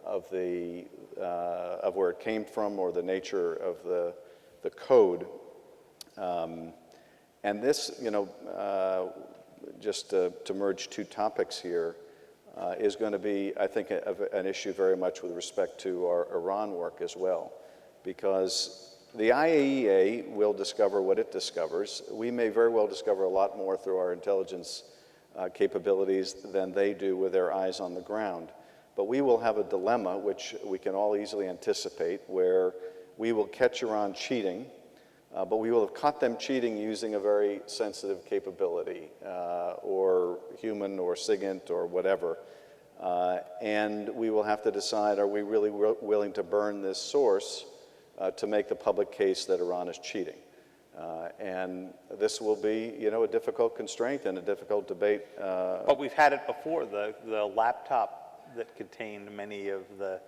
of where it came from or the nature of the code. And this, just to merge 2 topics here, is going to be, I think, an issue very much with respect to our Iran work as well, because the IAEA will discover what it discovers. We may very well discover a lot more through our intelligence capabilities than they do with their eyes on the ground. But we will have a dilemma, which we can all easily anticipate, where we will catch Iran cheating, but we will have caught them cheating using a very sensitive capability, or human or SIGINT or whatever. And we will have to decide, are we really willing to burn this source to make the public case that Iran is cheating? And this will be, a difficult constraint and a difficult debate. But we've had it before. The laptop that contained many of the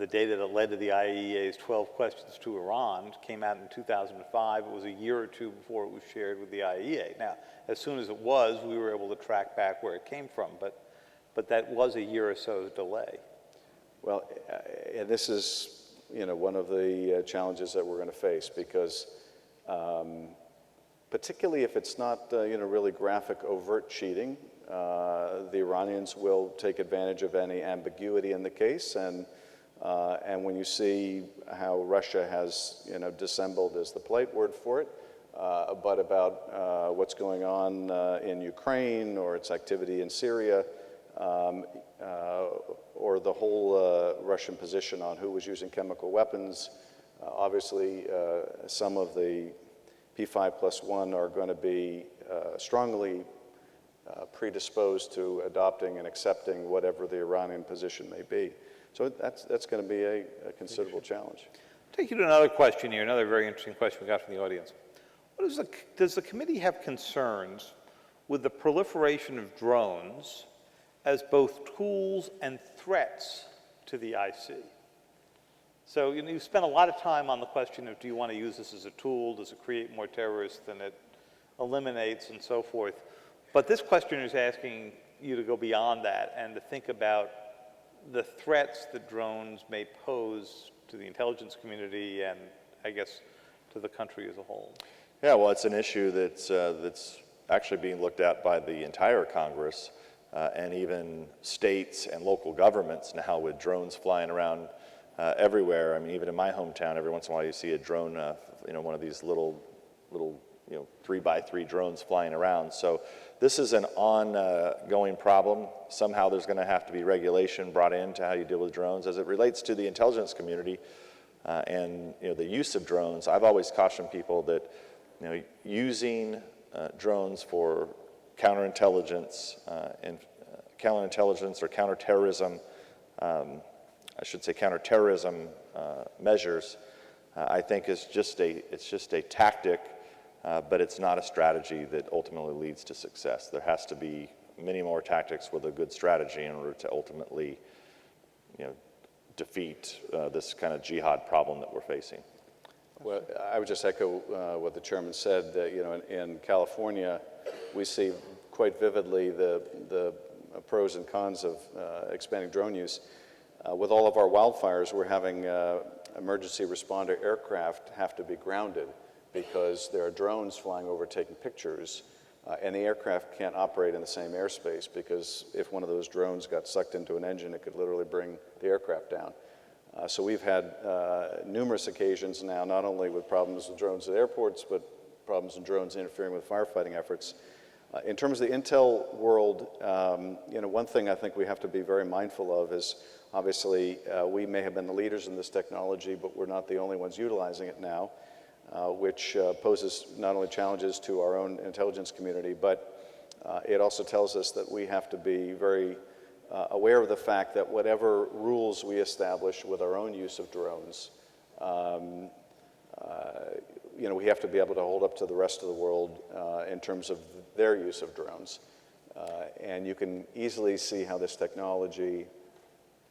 data that led to the IAEA's 12 questions to Iran came out in 2005. It was a year or 2 before it was shared with the IAEA. Now, as soon as it was, we were able to track back where it came from, but that was a year or so's delay. Well, and this is, one of the challenges that we're going to face, because particularly if it's not, really graphic, overt cheating, the Iranians will take advantage of any ambiguity in the case, and when you see how Russia has, dissembled is the polite word for it, but about what's going on in Ukraine or its activity in Syria, or the whole Russian position on who was using chemical weapons. Obviously, some of the P5+1 are going to be strongly predisposed to adopting and accepting whatever the Iranian position may be. So that's going to be a considerable challenge. Take you to another question here, another very interesting question we got from the audience. Does the committee have concerns with the proliferation of drones as both tools and threats to the IC? So you spent a lot of time on the question of, do you want to use this as a tool? Does it create more terrorists than it eliminates, and so forth? But this question is asking you to go beyond that and to think about the threats that drones may pose to the intelligence community and, I guess, to the country as a whole. Yeah, well, it's an issue that's actually being looked at by the entire Congress and even states and local governments now, with drones flying around everywhere. I mean, even in my hometown, every once in a while you see a drone, one of these little 3x3 drones flying around. So this is an ongoing problem. Somehow there's going to have to be regulation brought into how you deal with drones. As it relates to the intelligence community and the use of drones, I've always cautioned people that using drones for counterintelligence or counterterrorism, I should say counterterrorism measures, I think it's just a tactic, but it's not a strategy that ultimately leads to success. There has to be many more tactics with a good strategy in order to ultimately, defeat this kind of jihad problem that we're facing. Well, I would just echo what the chairman said. In California, we see quite vividly the pros and cons of expanding drone use. With all of our wildfires, we're having emergency responder aircraft have to be grounded because there are drones flying over taking pictures, and the aircraft can't operate in the same airspace because if one of those drones got sucked into an engine, it could literally bring the aircraft down. So we've had numerous occasions now, not only with problems with drones at airports, but problems with drones interfering with firefighting efforts. In terms of the intel world, one thing I think we have to be very mindful of is, obviously, we may have been the leaders in this technology, but we're not the only ones utilizing it now, which poses not only challenges to our own intelligence community, but it also tells us that we have to be very aware of the fact that whatever rules we establish with our own use of drones, we have to be able to hold up to the rest of the world in terms of their use of drones. And you can easily see how this technology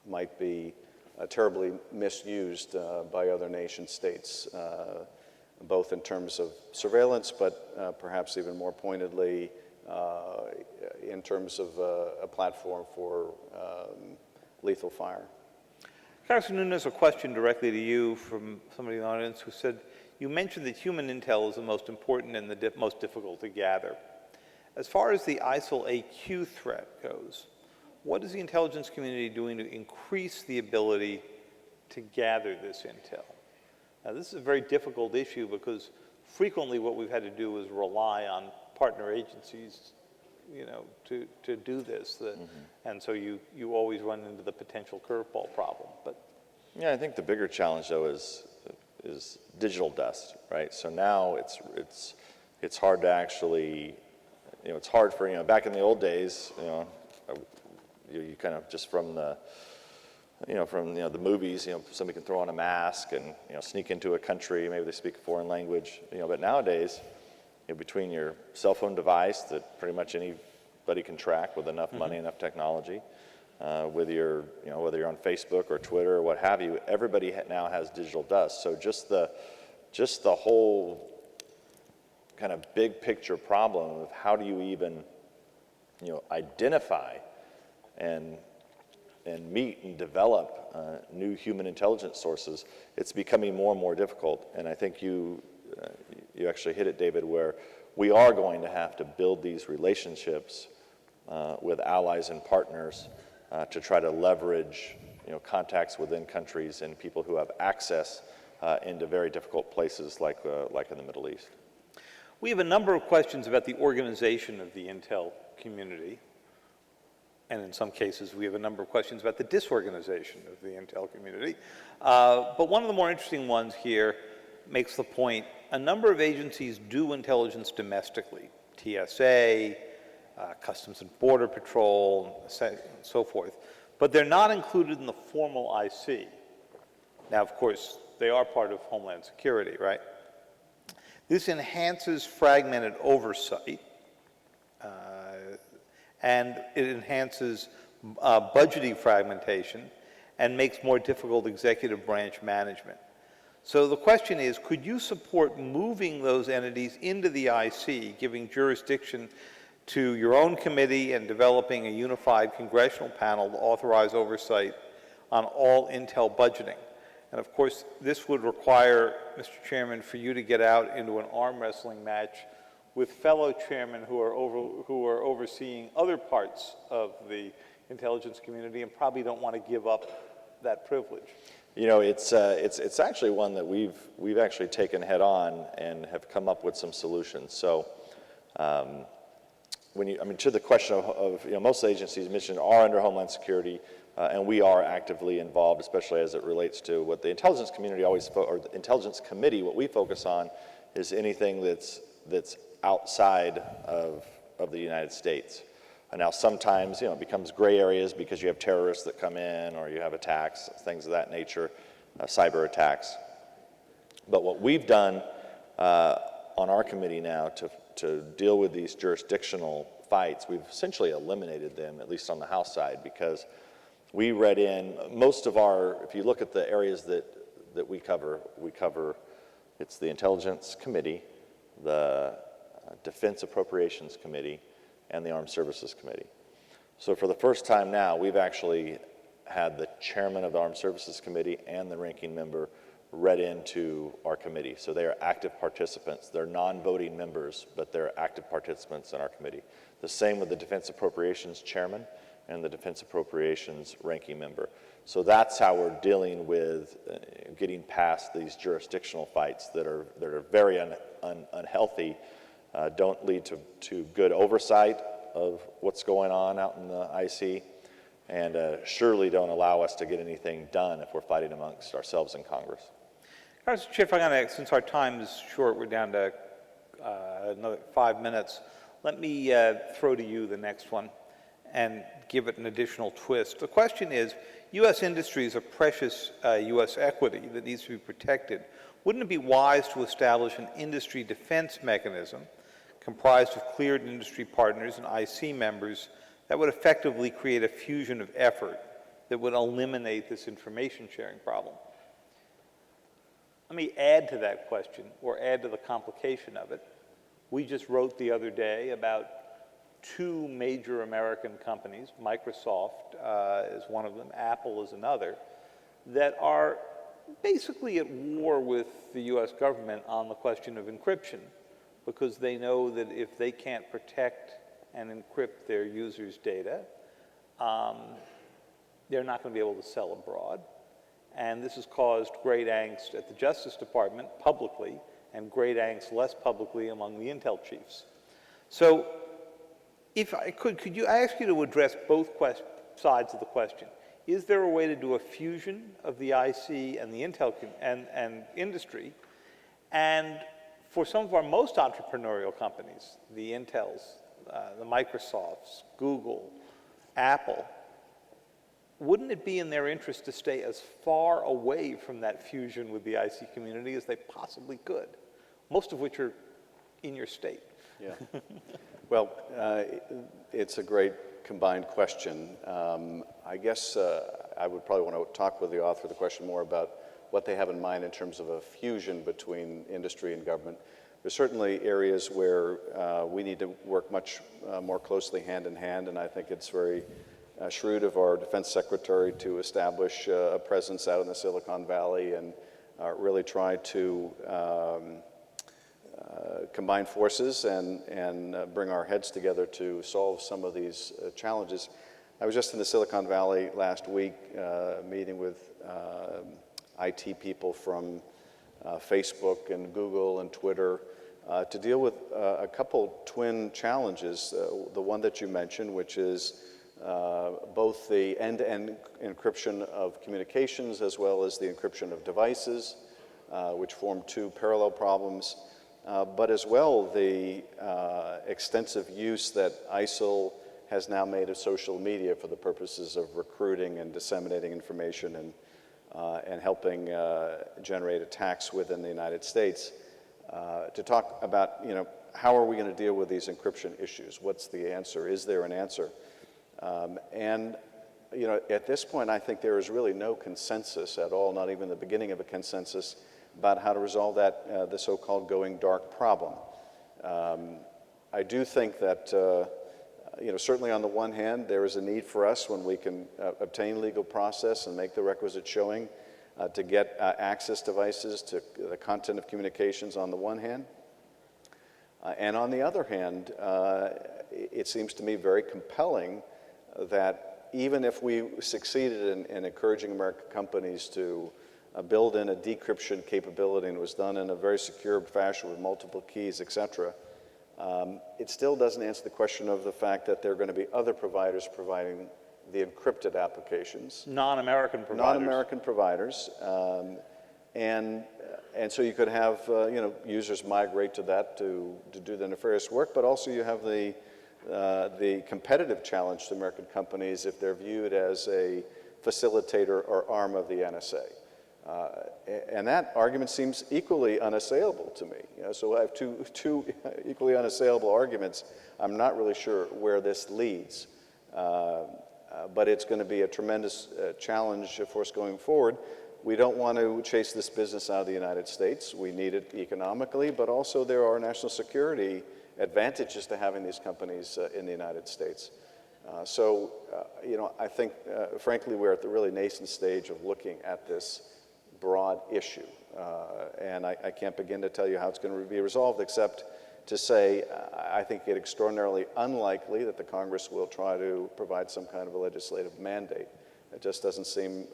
might be terribly misused by other nation states, both in terms of surveillance, but perhaps even more pointedly in terms of a platform for lethal fire. Congressman Nunes, a question directly to you from somebody in the audience who said, you mentioned that human intel is the most important and the most difficult to gather. As far as the ISIL-AQ threat goes, what is the intelligence community doing to increase the ability to gather this intel? Now, this is a very difficult issue because frequently what we've had to do is rely on partner agencies, to do this. And so you always run into the potential curveball problem. But yeah, I think the bigger challenge, though, is digital dust, right? So now it's hard to actually, it's hard for, back in the old days, you kind of just from the movies, somebody can throw on a mask and, sneak into a country, maybe they speak a foreign language, but nowadays, between your cell phone device that pretty much anybody can track with enough money, enough technology, with your, whether you're on Facebook or Twitter or what have you, everybody now has digital dust. So just the whole kind of big picture problem of how do you even, identify and meet and develop new human intelligence sources, it's becoming more and more difficult. And I think you actually hit it, David, where we are going to have to build these relationships with allies and partners to try to leverage contacts within countries and people who have access into very difficult places like in the Middle East. we have a number of questions about the organization of the intel community. and in some cases we have a number of questions about the disorganization of the intel community. But one of the more interesting ones here makes the point, a number of agencies do intelligence domestically, TSA, Customs and Border Patrol, and so forth, but they're not included in the formal IC. Now, of course, they are part of Homeland Security, right? This enhances fragmented oversight, and it enhances budgeting fragmentation and makes more difficult executive branch management. So the question is, could you support moving those entities into the IC, giving jurisdiction to your own committee and developing a unified congressional panel to authorize oversight on all intel budgeting? And of course, this would require, Mr. Chairman, for you to get out into an arm wrestling match with fellow chairmen who are overseeing other parts of the intelligence community and probably don't want to give up that privilege. You know, it's actually one that we've actually taken head on and have come up with some solutions. So, to the question of most agencies mentioned are under Homeland Security, and we are actively involved, especially as it relates to what the intelligence community or the intelligence committee. What we focus on is anything that's outside of the United States. And now sometimes, it becomes gray areas because you have terrorists that come in, or you have attacks, things of that nature, cyber attacks. But what we've done on our committee now to deal with these jurisdictional fights, we've essentially eliminated them, at least on the House side, because we read in most of if you look at the areas that we cover, it's the Intelligence Committee, the Defense Appropriations Committee, and the Armed Services Committee. So for the first time now, we've actually had the chairman of the Armed Services Committee and the ranking member read into our committee. So they are active participants. They're non-voting members, but they're active participants in our committee. The same with the Defense Appropriations Chairman and the Defense Appropriations Ranking Member. So that's how we're dealing with getting past these jurisdictional fights that are very unhealthy, don't lead to good oversight of what's going on out in the IC, and surely don't allow us to get anything done if we're fighting amongst ourselves in Congress. Congressman Schiff, since our time is short, we're down to another 5 minutes. Let me throw to you the next one and give it an additional twist. The question is, U.S. industry is a precious U.S. equity that needs to be protected. Wouldn't it be wise to establish an industry defense mechanism comprised of cleared industry partners and IC members that would effectively create a fusion of effort that would eliminate this information sharing problem? Let me add to that question, or add to the complication of it. We just wrote the other day about two major American companies, Microsoft is one of them, Apple is another, that are basically at war with the U.S. government on the question of encryption, because they know that if they can't protect and encrypt their users' data, they're not going to be able to sell abroad. And this has caused great angst at the Justice Department publicly, and great angst less publicly among the intel chiefs. So if I could you ask you to address both sides of the question? Is there a way to do a fusion of the IC and the intel and industry? And for some of our most entrepreneurial companies, the Intels, the Microsofts, Google, Apple, wouldn't it be in their interest to stay as far away from that fusion with the IC community as they possibly could, most of which are in your state? Yeah. Well, it's a great combined question. I guess I would probably want to talk with the author of the question more about what they have in mind in terms of a fusion between industry and government. There's certainly areas where we need to work much more closely hand in hand, and I think it's very shrewd of our Defense Secretary to establish a presence out in the Silicon Valley and really try to combine forces and bring our heads together to solve some of these challenges. I was just in the Silicon Valley last week meeting with IT people from Facebook and Google and Twitter to deal with a couple twin challenges. The one that you mentioned, which is both the end-to-end encryption of communications as well as the encryption of devices, which form two parallel problems, but as well the extensive use that ISIL has now made of social media for the purposes of recruiting and disseminating information and helping generate attacks within the United States. To talk about, how are we going to deal with these encryption issues? What's the answer? Is there an answer? At this point, I think there is really no consensus at all, not even the beginning of a consensus, about how to resolve that, the so-called going dark problem. I do think that, certainly on the one hand, there is a need for us when we can obtain legal process and make the requisite showing to get access devices to the content of communications on the one hand. And on the other hand, it seems to me very compelling that even if we succeeded in encouraging American companies to build in a decryption capability and it was done in a very secure fashion with multiple keys, et cetera, it still doesn't answer the question of the fact that there are going to be other providers providing the encrypted applications. Non-American providers. Non-American providers. And so you could have users migrate to that to do the nefarious work, but also you have the competitive challenge to American companies if they're viewed as a facilitator or arm of the NSA. And that argument seems equally unassailable to me. So I have two equally unassailable arguments. I'm not really sure where this leads, but it's going to be a tremendous challenge for us going forward. We don't want to chase this business out of the United States. We need it economically, but also there are national security advantages to having these companies in the United States. I think, frankly, we're at the really nascent stage of looking at this broad issue. And I can't begin to tell you how it's going to be resolved, except to say I think it extraordinarily unlikely that the Congress will try to provide some kind of a legislative mandate. It just doesn't seem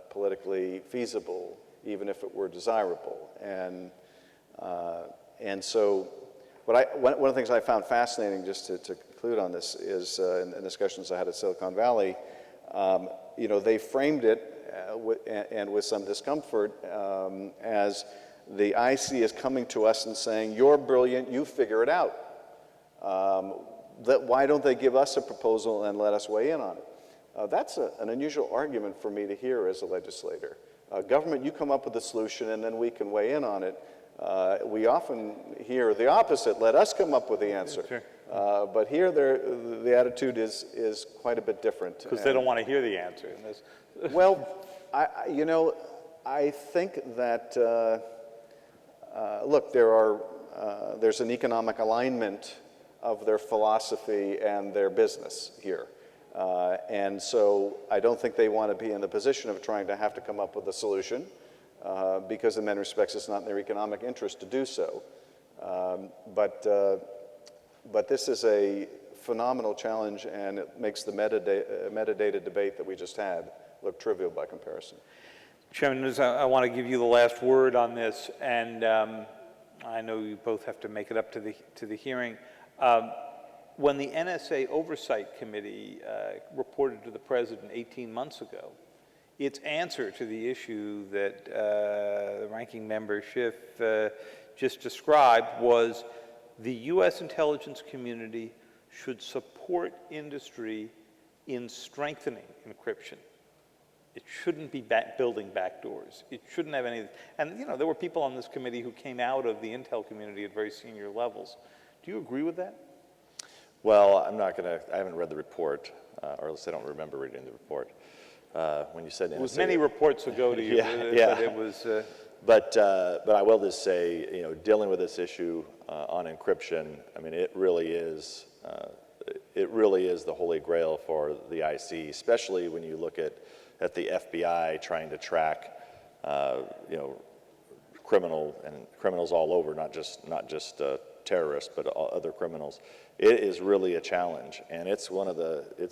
politically feasible, even if it were desirable. And so one of the things I found fascinating, just to conclude on this, is in discussions I had at Silicon Valley, they framed it and with some discomfort as the IC is coming to us and saying, you're brilliant, you figure it out. Why don't they give us a proposal and let us weigh in on it? That's an unusual argument for me to hear as a legislator. Government, you come up with a solution and then we can weigh in on it. We often hear the opposite, let us come up with the answer. Sure. But here the attitude is quite a bit different. Because they don't want to hear the answer in this. Well, I think that, look, there's an economic alignment of their philosophy and their business here. And so I don't think they want to be in the position of trying to have to come up with a solution because in many respects it's not in their economic interest to do so. But this is a phenomenal challenge, and it makes the metadata debate that we just had look trivial by comparison. Chairman Nunes, I want to give you the last word on this, and I know you both have to make it up to the hearing. When the NSA Oversight Committee reported to the President 18 months ago, its answer to the issue that the ranking member Schiff just described was the U.S. intelligence community should support industry in strengthening encryption. It shouldn't be building backdoors. It shouldn't have any, and there were people on this committee who came out of the intel community at very senior levels. Do you agree with that? Well, I haven't read the report, or at least I don't remember reading the report. When you said it was many reports ago to you. Yeah. But it was. But I will just say, dealing with this issue on encryption, I mean, it really is the holy grail for the IC, especially when you look at the FBI trying to track, criminals all over, not just terrorists, but other criminals. It is really a challenge, and it's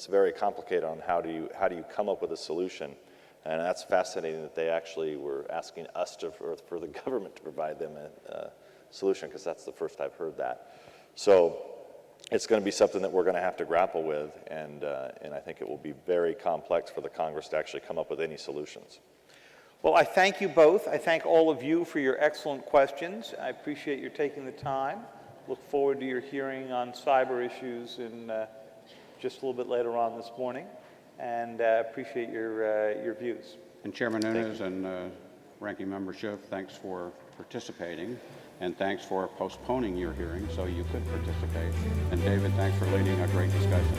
very complicated on how do you come up with a solution. And that's fascinating that they actually were asking us for the government to provide them a solution, because that's the first I've heard that. So it's going to be something that we're going to have to grapple with, and I think it will be very complex for the Congress to actually come up with any solutions. Well, I thank you both. I thank all of you for your excellent questions. I appreciate your taking the time. Look forward to your hearing on cyber issues in just a little bit later on this morning, and appreciate your views. And Chairman Nunes and Ranking Member Schiff, thanks for participating, and thanks for postponing your hearing so you could participate. And David, thanks for leading a great discussion.